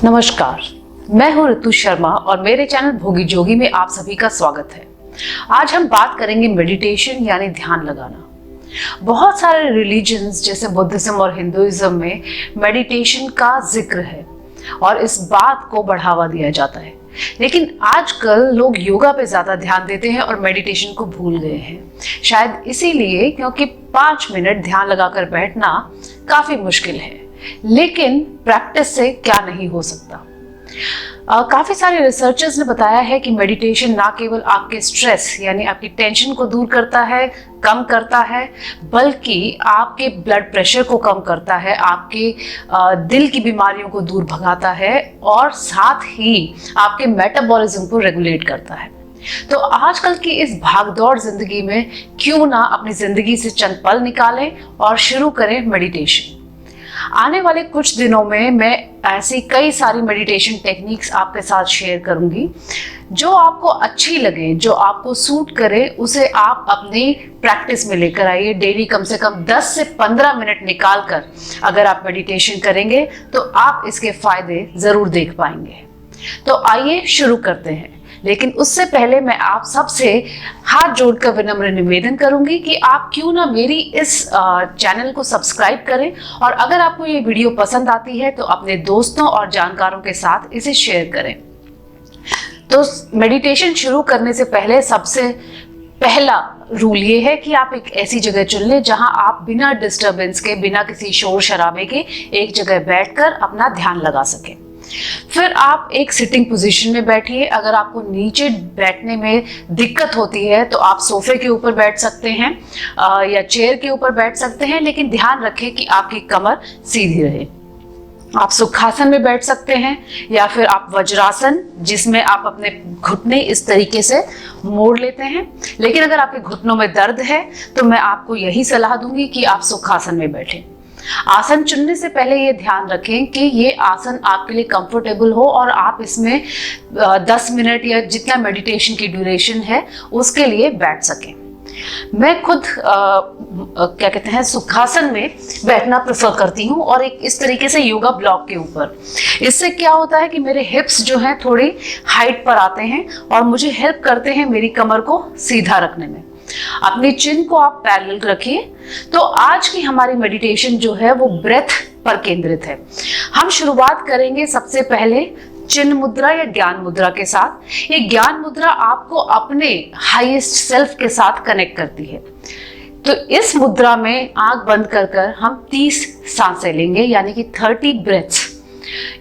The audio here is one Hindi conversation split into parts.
नमस्कार, मैं हूं ऋतु शर्मा और मेरे चैनल भोगी जोगी में आप सभी का स्वागत है। आज हम बात करेंगे मेडिटेशन यानी ध्यान लगाना। बहुत सारे रिलीजन्स जैसे बुद्धिज्म और हिंदुइज्म में मेडिटेशन का जिक्र है और इस बात को बढ़ावा दिया जाता है, लेकिन आजकल लोग योगा पे ज्यादा ध्यान देते हैं और मेडिटेशन को भूल गए हैं। शायद इसीलिए क्योंकि 5 मिनट ध्यान लगाकर बैठना काफी मुश्किल है, लेकिन प्रैक्टिस से क्या नहीं हो सकता। काफी सारे रिसर्चर्स ने बताया है कि मेडिटेशन ना केवल आपके स्ट्रेस यानी आपकी टेंशन को दूर करता है, कम करता है, बल्कि आपके ब्लड प्रेशर को कम करता है, आपके दिल की बीमारियों को दूर भगाता है और साथ ही आपके मेटाबॉलिज्म को रेगुलेट करता है। तो आजकल की इस भागदौड़ जिंदगी में क्यों ना अपनी जिंदगी से चंद पल निकालें और शुरू करें मेडिटेशन। आने वाले कुछ दिनों में मैं ऐसी कई सारी मेडिटेशन टेक्निक्स आपके साथ शेयर करूंगी। जो आपको अच्छी लगे, जो आपको सूट करे, उसे आप अपनी प्रैक्टिस में लेकर आइए। डेली कम से कम 10 से 15 मिनट निकाल कर अगर आप मेडिटेशन करेंगे तो आप इसके फायदे जरूर देख पाएंगे। तो आइए शुरू करते हैं, लेकिन उससे पहले मैं आप सबसे हाथ जोड़कर विनम्र निवेदन करूंगी कि आप क्यों ना मेरी इस चैनल को सब्सक्राइब करें और अगर आपको ये वीडियो पसंद आती है तो अपने दोस्तों और जानकारों के साथ इसे शेयर करें। तो मेडिटेशन शुरू करने से पहले सबसे पहला रूल ये है कि आप एक ऐसी जगह चुन लें जहां आप बिना डिस्टरबेंस के, बिना किसी शोर शराबे के एक जगह बैठकर अपना ध्यान लगा सकें। फिर आप एक सिटिंग पोजीशन में बैठिए। अगर आपको नीचे बैठने में दिक्कत होती है तो आप सोफे के ऊपर बैठ सकते हैं या चेयर के ऊपर बैठ सकते हैं, लेकिन ध्यान रखें कि आपकी कमर सीधी रहे। आप सुखासन में बैठ सकते हैं या फिर आप वज्रासन, जिसमें आप अपने घुटने इस तरीके से मोड़ लेते हैं। लेकिन अगर आपके घुटनों में दर्द है तो मैं आपको यही सलाह दूंगी कि आप सुखासन में बैठें। आसन चुनने से पहले ये ध्यान रखें कि ये आसन आपके लिए कंफर्टेबल हो और आप इसमें 10 मिनट या जितना मेडिटेशन की ड्यूरेशन है उसके लिए बैठ सकें। मैं खुद क्या कहते हैं सुखासन में बैठना प्रेफर करती हूँ और एक इस तरीके से योगा ब्लॉक के ऊपर। इससे क्या होता है कि मेरे हिप्स जो हैं थोड़ी हाइट पर आते हैं और मुझे हेल्प करते हैं मेरी कमर को सीधा रखने में। अपनी चिन को आप पैरेलल रखिए। तो आज की हमारी मेडिटेशन जो है वो ब्रेथ पर केंद्रित है। हम शुरुआत करेंगे सबसे पहले चिन्ह मुद्रा या ज्ञान मुद्रा के साथ। ये ज्ञान मुद्रा आपको अपने हाईएस्ट सेल्फ के साथ कनेक्ट करती है। तो इस मुद्रा में आंख बंद कर कर हम 30 सांसें लेंगे, यानी कि 30 ब्रेथ्स।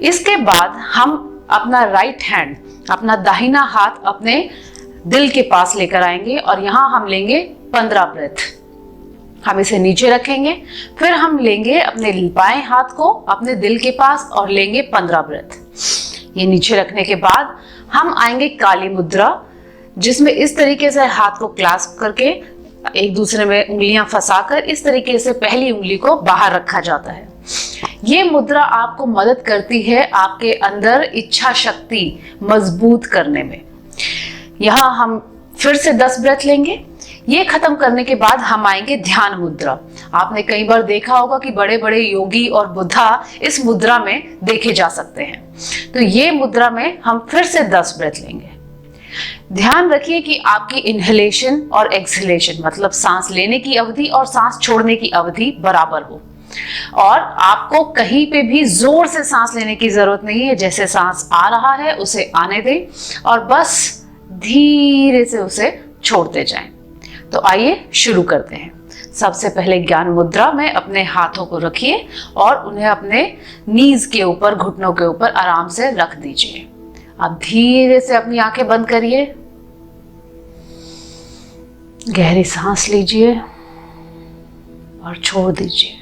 इसके बाद हम अपना राइट हैंड, अपना दाहिना हाथ अपने दिल के पास लेकर आएंगे और यहां हम लेंगे 15 ब्रेथ। हम इसे नीचे रखेंगे। फिर हम लेंगे अपने बाएं हाथ को अपने दिल के पास और लेंगे 15 ब्रेथ। ये नीचे रखने के बाद हम आएंगे काली मुद्रा, जिसमें इस तरीके से हाथ को क्लास्प करके एक दूसरे में उंगलियां फंसाकर इस तरीके से पहली उंगली को बाहर रखा जाता है। ये मुद्रा आपको मदद करती है आपके अंदर इच्छा शक्ति मजबूत करने में। यहाँ हम फिर से 10 ब्रेथ लेंगे। ये खत्म करने के बाद हम आएंगे ध्यान मुद्रा। आपने कई बार देखा होगा कि बड़े बड़े योगी और बुद्धा इस मुद्रा में देखे जा सकते हैं। तो ये मुद्रा में हम फिर से 10 ब्रेथ लेंगे। ध्यान रखिए कि आपकी इनहेलेशन और एक्सहेलेशन, मतलब सांस लेने की अवधि और सांस छोड़ने की अवधि बराबर हो और आपको कहीं पे भी जोर से सांस लेने की जरूरत नहीं है। जैसे सांस आ रहा है उसे आने दें और बस धीरे से उसे छोड़ते जाएं। तो आइए शुरू करते हैं। सबसे पहले ज्ञान मुद्रा में अपने हाथों को रखिए और उन्हें अपने नीज के ऊपर, घुटनों के ऊपर आराम से रख दीजिए। अब धीरे से अपनी आंखें बंद करिए, गहरी सांस लीजिए और छोड़ दीजिए।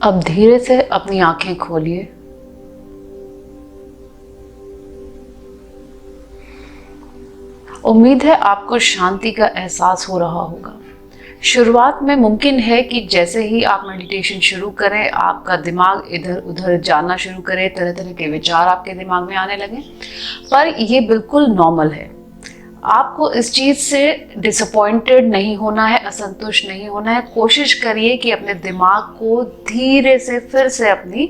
अब धीरे से अपनी आंखें खोलिए। उम्मीद है आपको शांति का एहसास हो रहा होगा। शुरुआत में मुमकिन है कि जैसे ही आप मेडिटेशन शुरू करें आपका दिमाग इधर उधर जाना शुरू करे, तरह तरह के विचार आपके दिमाग में आने लगे, पर ये बिल्कुल नॉर्मल है। आपको इस चीज़ से डिसअपॉइंटेड नहीं होना है, असंतुष्ट नहीं होना है। कोशिश करिए कि अपने दिमाग को धीरे से फिर से अपनी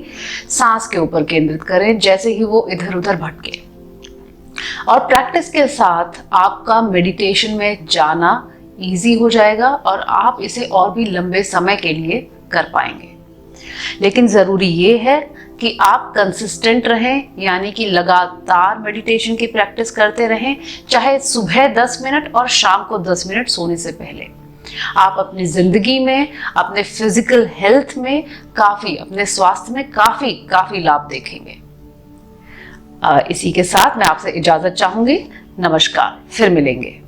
सांस के ऊपर केंद्रित करें, जैसे ही वो इधर उधर भटके। और प्रैक्टिस के साथ आपका मेडिटेशन में जाना इजी हो जाएगा और आप इसे और भी लंबे समय के लिए कर पाएंगे। लेकिन ज़रूरी ये है कि आप कंसिस्टेंट रहें, यानी कि लगातार मेडिटेशन की प्रैक्टिस करते रहें, चाहे सुबह 10 मिनट और शाम को 10 मिनट सोने से पहले। आप अपनी ज़िंदगी में, अपने फिजिकल हेल्थ में काफ़ी, अपने स्वास्थ्य में काफ़ी लाभ देखेंगे। इसी के साथ मैं आपसे इजाज़त चाहूँगी। नमस्कार, फिर मिलेंगे।